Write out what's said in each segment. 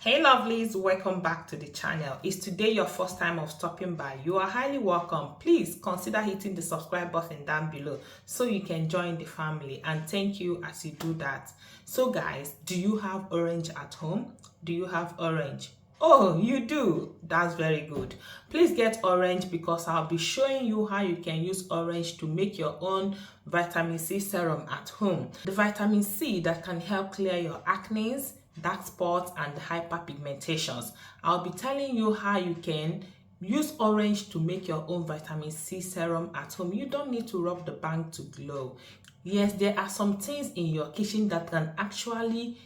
Hey lovelies, welcome back to the channel. Is today your first time of stopping by? You are highly welcome. Please consider hitting the subscribe button down below so you can join the family, and thank you as you do that. So guys, do you have orange at home? Do you have orange? Oh, you do. That's very good. Please get orange because I'll be showing you how you can use orange to make your own vitamin C serum at home. The vitamin C that can help clear your acne, dark spots and hyperpigmentations. I'll be telling you how you can use orange to make your own vitamin C serum at home. You don't need to rub the bank to glow. Yes, there are some things in your kitchen that can actually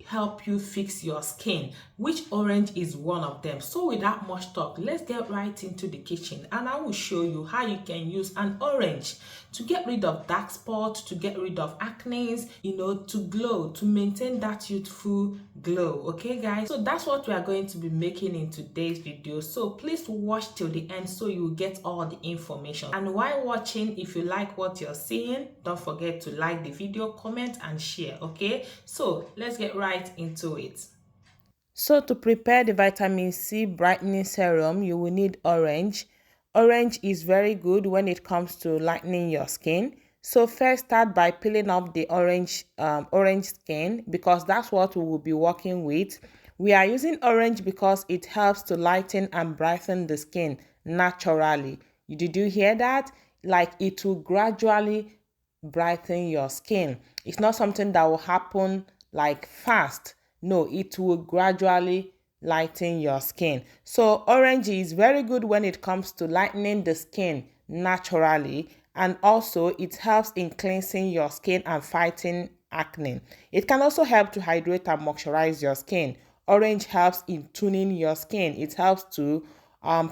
help you fix your skin, which orange is one of them. So without much talk, let's get right into the kitchen and I will show you how you can use an orange to get rid of dark spots, to get rid of acne, to glow, to maintain that youthful glow. Okay guys, so that's what we are going to be making in today's video, so please watch till the end so you get all the information. And while watching, if you like what you're seeing, don't forget to like the video, comment and share. Okay, so let's get right into it. So to prepare the vitamin C brightening serum, you will need orange. Orange is very good when it comes to lightening your skin. So first start by peeling off the orange skin, because that's what we will be working with. We are using orange because it helps to lighten and brighten the skin naturally. Did you hear that? Like, it will gradually brighten your skin. It's not something that will happen like fast. No, it will gradually lighten your skin. So orange is very good when it comes to lightening the skin naturally, and also it helps in cleansing your skin and fighting acne. It can also help to hydrate and moisturize your skin. Orange helps in tuning your skin. It helps to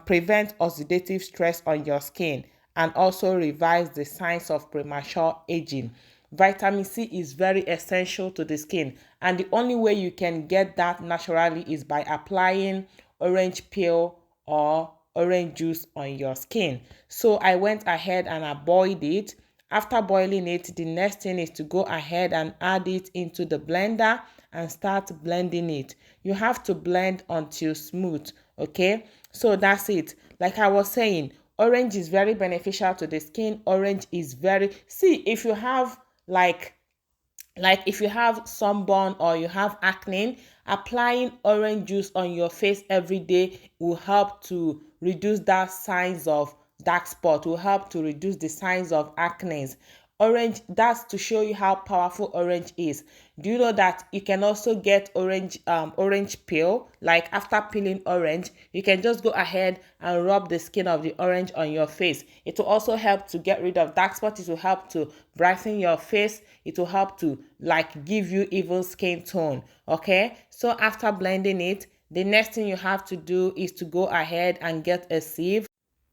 prevent oxidative stress on your skin and also reverse the signs of premature aging. Vitamin C is very essential to the skin, and the only way you can get that naturally is by applying orange peel or orange juice on your skin. So I went ahead and I boiled it. After boiling it, the next thing is to go ahead and add it into the blender and start blending it. You have to blend until smooth. Okay, so that's it. Like I was saying, orange is very beneficial to the skin. Orange is very, see, if you have if you have sunburn or you have acne, applying orange juice on your face every day will help to reduce that signs of dark spot, will help to reduce the signs of acne. Orange, that's to show you how powerful orange is. Do you know that you can also get orange peel? Like, after peeling orange, you can just go ahead and rub the skin of the orange on your face. It will also help to get rid of dark spots. It will help to brighten your face. It will help to give you even skin tone. Okay, so after blending it, the next thing you have to do is to go ahead and get a sieve.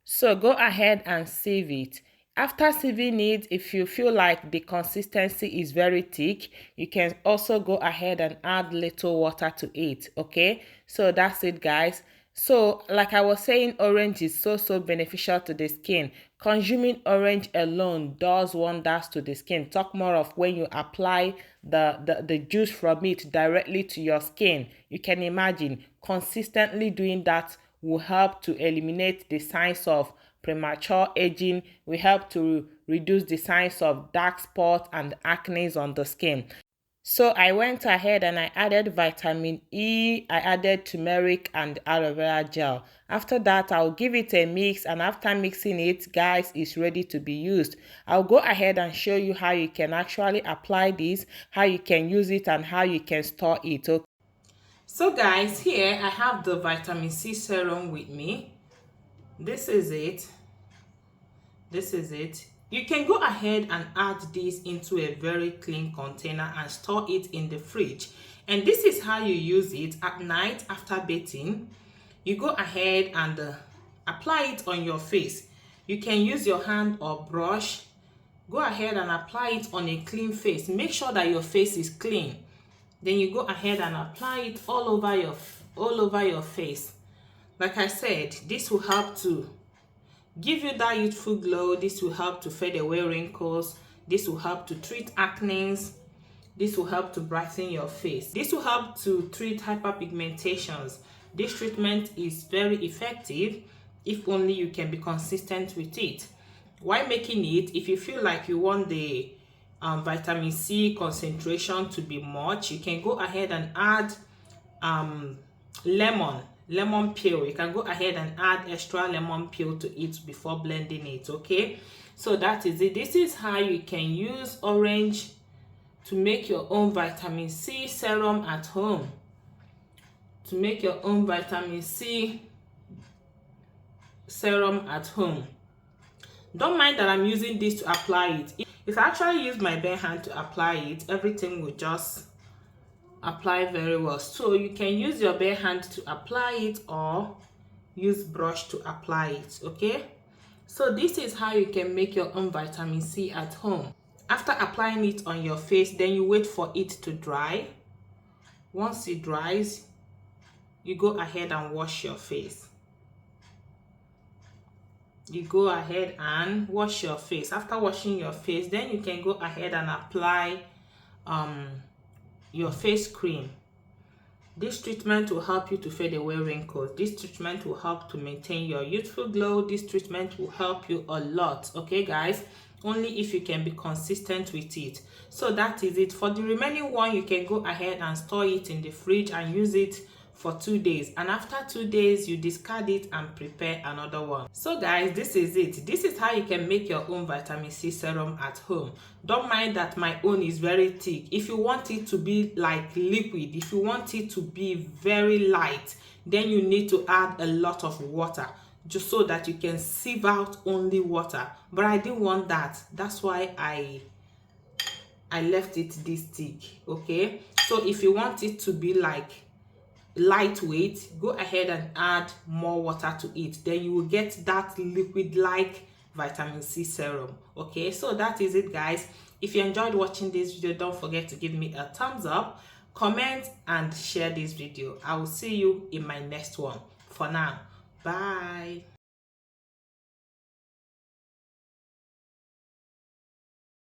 So go ahead and sieve it. After sieving it, if you feel like the consistency is very thick, you can also go ahead and add little water to it. Okay, so that's it guys. So like I was saying, orange is so beneficial to the skin. Consuming orange alone does wonders to the skin. Talk more of when you apply the juice from it directly to your skin. You can imagine consistently doing that will help to eliminate the signs of premature aging, will help to reduce the signs of dark spots and acne on the skin. So I went ahead and I added vitamin E, I added turmeric and aloe vera gel. After that, I'll give it a mix, and after mixing it, guys, it's ready to be used. I'll go ahead and show you how you can actually apply this, how you can use it, and how you can store it. Okay. So guys, here I have the vitamin C serum with me. This is it. You can go ahead and add this into a very clean container and store it in the fridge. And this is how you use it at night after bathing. You go ahead and apply it on your face. You can use your hand or brush. Go ahead and apply it on a clean face. Make sure that your face is clean. Then you go ahead and apply it all over your face. Like I said, this will help to give you that youthful glow. This will help to fade away wrinkles. This will help to treat acne. This will help to brighten your face. This will help to treat hyperpigmentations. This treatment is very effective if only you can be consistent with it. While making it, if you feel like you want the vitamin C concentration to be much, you can go ahead and add lemon peel. You can go ahead and add extra lemon peel to it before blending it. Okay, so that is it. This is how you can use orange to make your own vitamin C serum at home. To make your own vitamin C serum at home. Don't mind that I'm using this to apply it. If I actually use my bare hand to apply it, everything will just apply very well. So you can use your bare hand to apply it or use brush to apply it. Okay, so this is how you can make your own vitamin C at home. After applying it on your face, then you wait for it to dry. Once it dries, you go ahead and wash your face. You go ahead and wash your face. After washing your face, then you can go ahead and apply your face cream. This treatment will help you to fade away wrinkles. This treatment will help to maintain your youthful glow. This treatment will help you a lot. Okay guys, only if you can be consistent with it. So that is it. For the remaining one, you can go ahead and store it in the fridge and use it for 2 days, and after 2 days you discard it and prepare another one. So guys, this is it. This is how you can make your own vitamin C serum at home. Don't mind that my own is very thick. If you want it to be like liquid, if you want it to be very light, then you need to add a lot of water, just so that you can sieve out only water. But I didn't want that. That's why I left it this thick. Okay, so if you want it to be like lightweight, go ahead and add more water to it, then you will get that liquid like vitamin C serum. Okay, so that is it guys. If you enjoyed watching this video, don't forget to give me a thumbs up, comment and share this video. I will see you in my next one. For now, bye.